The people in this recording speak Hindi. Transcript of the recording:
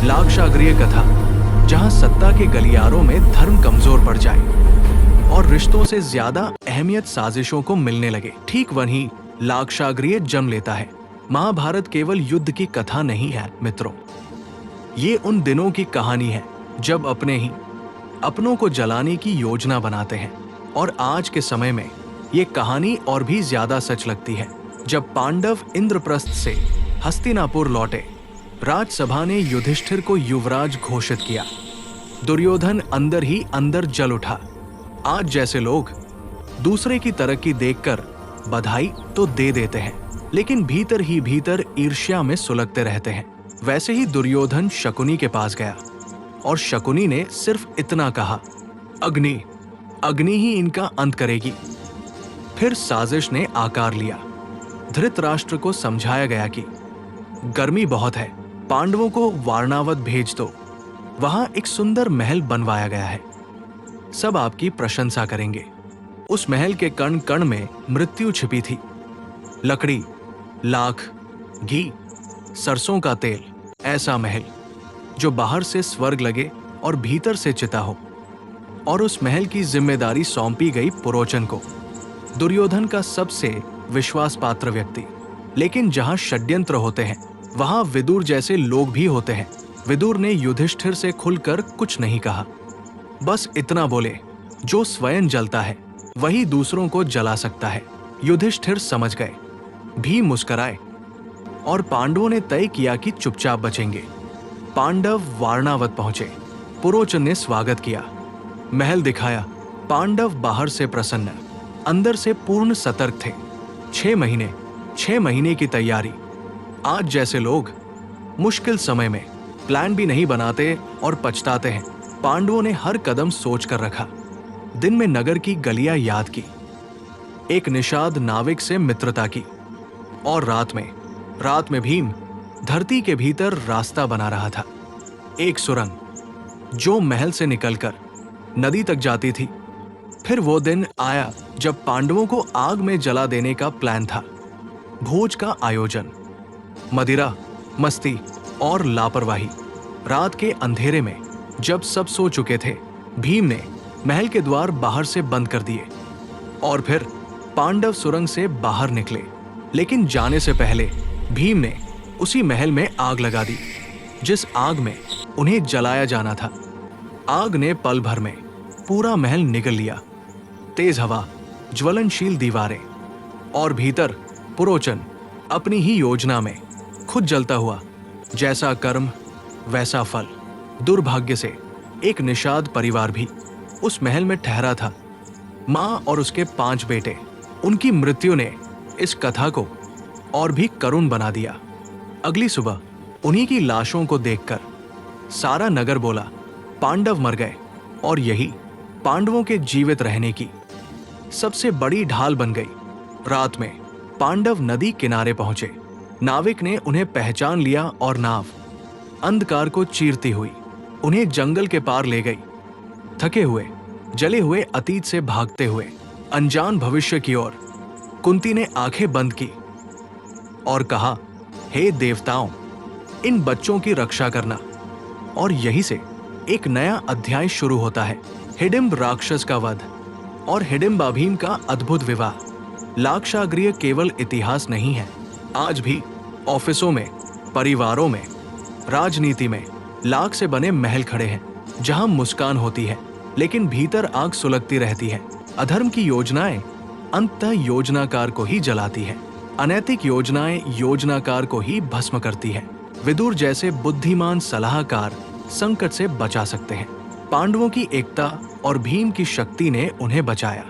लाक्षागृह कथा, जहां सत्ता के गलियारों में धर्म कमजोर पड़ जाए और रिश्तों से ज्यादा अहमियत साजिशों को मिलने लगे। ठीक वहीं लाक्षागृह जन्म लेता है। महाभारत केवल युद्ध की कथा नहीं है मित्रों, ये उन दिनों की कहानी है जब अपनों को जलाने की योजना बनाते हैं। और आज के समय में ये कहानी और भी ज्यादा सच लगती है। जब पांडव इंद्रप्रस्थ से हस्तिनापुर लौटे, राजसभा ने युधिष्ठिर को युवराज घोषित किया। दुर्योधन अंदर ही अंदर जल उठा। आज जैसे लोग दूसरे की तरक्की देखकर बधाई तो दे देते हैं, लेकिन भीतर ही भीतर ईर्ष्या में सुलगते रहते हैं। वैसे ही दुर्योधन शकुनी के पास गया और शकुनी ने सिर्फ इतना कहा, अग्नि ही इनका अंत करेगी। फिर साजिश ने आकार लिया। धृतराष्ट्र को समझाया गया कि गर्मी बहुत है, पांडवों को वारणावत भेज दो, वहां एक सुंदर महल बनवाया गया है, सब आपकी प्रशंसा करेंगे। उस महल के कण कण में मृत्यु छिपी थी। लकड़ी, लाख, घी, सरसों का तेल, ऐसा महल जो बाहर से स्वर्ग लगे और भीतर से चिता हो। और उस महल की जिम्मेदारी सौंपी गई पुरोचन को, दुर्योधन का सबसे विश्वास पात्र व्यक्ति। लेकिन जहां षड्यंत्र होते हैं वहां विदुर जैसे लोग भी होते हैं। विदुर ने युधिष्ठिर से खुलकर कुछ नहीं कहा, बस इतना बोले, जो स्वयं जलता है वही दूसरों को जला सकता है। युधिष्ठिर समझ गए। भीम मुस्कुराए और पांडवों ने तय किया कि चुपचाप बचेंगे। पांडव वारणावत पहुंचे। पुरोचन ने स्वागत किया, महल दिखाया। पांडव बाहर से प्रसन्न, अंदर से पूर्ण सतर्क थे। 6 महीने की तैयारी। आज जैसे लोग मुश्किल समय में प्लान भी नहीं बनाते और पछताते हैं। पांडवों ने हर कदम सोच कर रखा। दिन में नगर की गलियां याद की, एक निषाद नाविक से मित्रता की, और रात में भीम धरती के भीतर रास्ता बना रहा था। एक सुरंग जो महल से निकलकर नदी तक जाती थी। फिर वो दिन आया जब पांडवों को आग में जला देने का प्लान था। भोज का आयोजन, मदिरा, मस्ती और लापरवाही। रात के अंधेरे में जब सब सो चुके थे, भीम ने महल के द्वार बाहर से बंद कर दिए और फिर पांडव सुरंग से बाहर निकले। लेकिन जाने से पहले भीम ने उसी महल में आग लगा दी जिस आग में उन्हें जलाया जाना था। आग ने पल भर में पूरा महल निगल लिया। तेज हवा, ज्वलनशील दीवारें और भीतर पुरोचन अपनी ही योजना में खुद जलता हुआ। जैसा कर्म वैसा फल। दुर्भाग्य से एक निषाद परिवार भी उस महल में ठहरा था। मां और उसके 5 बेटे। उनकी मृत्यु ने इस कथा को और भी करुण बना दिया। अगली सुबह उन्हीं की लाशों को देखकर सारा नगर बोला, पांडव मर गए। और यही पांडवों के जीवित रहने की सबसे बड़ी ढाल बन गई। रात में पांडव नदी किनारे पहुंचे। नाविक ने उन्हें पहचान लिया और नाव अंधकार को चीरती हुई उन्हें जंगल के पार ले गई। थके हुए, जले हुए अतीत से भागते हुए अनजान भविष्य की ओर कुंती ने आंखें बंद की और कहा, हे देवताओं, इन बच्चों की रक्षा करना। और यहीं से एक नया अध्याय शुरू होता है। हिडिंब राक्षस का वध और हिडिंबा भीम का अद्भुत विवाह। लाक्षागृह केवल इतिहास नहीं है, आज भी ऑफिसों में, परिवारों में, राजनीति में लाख से बने महल खड़े हैं, जहां मुस्कान होती है लेकिन भीतर आग सुलगती रहती है। अधर्म की योजनाएं अंततः योजनाकार को ही जलाती है। अनैतिक योजनाएं योजनाकार को ही भस्म करती है। विदुर जैसे बुद्धिमान सलाहकार संकट से बचा सकते हैं। पांडवों की एकता और भीम की शक्ति ने उन्हें बचाया।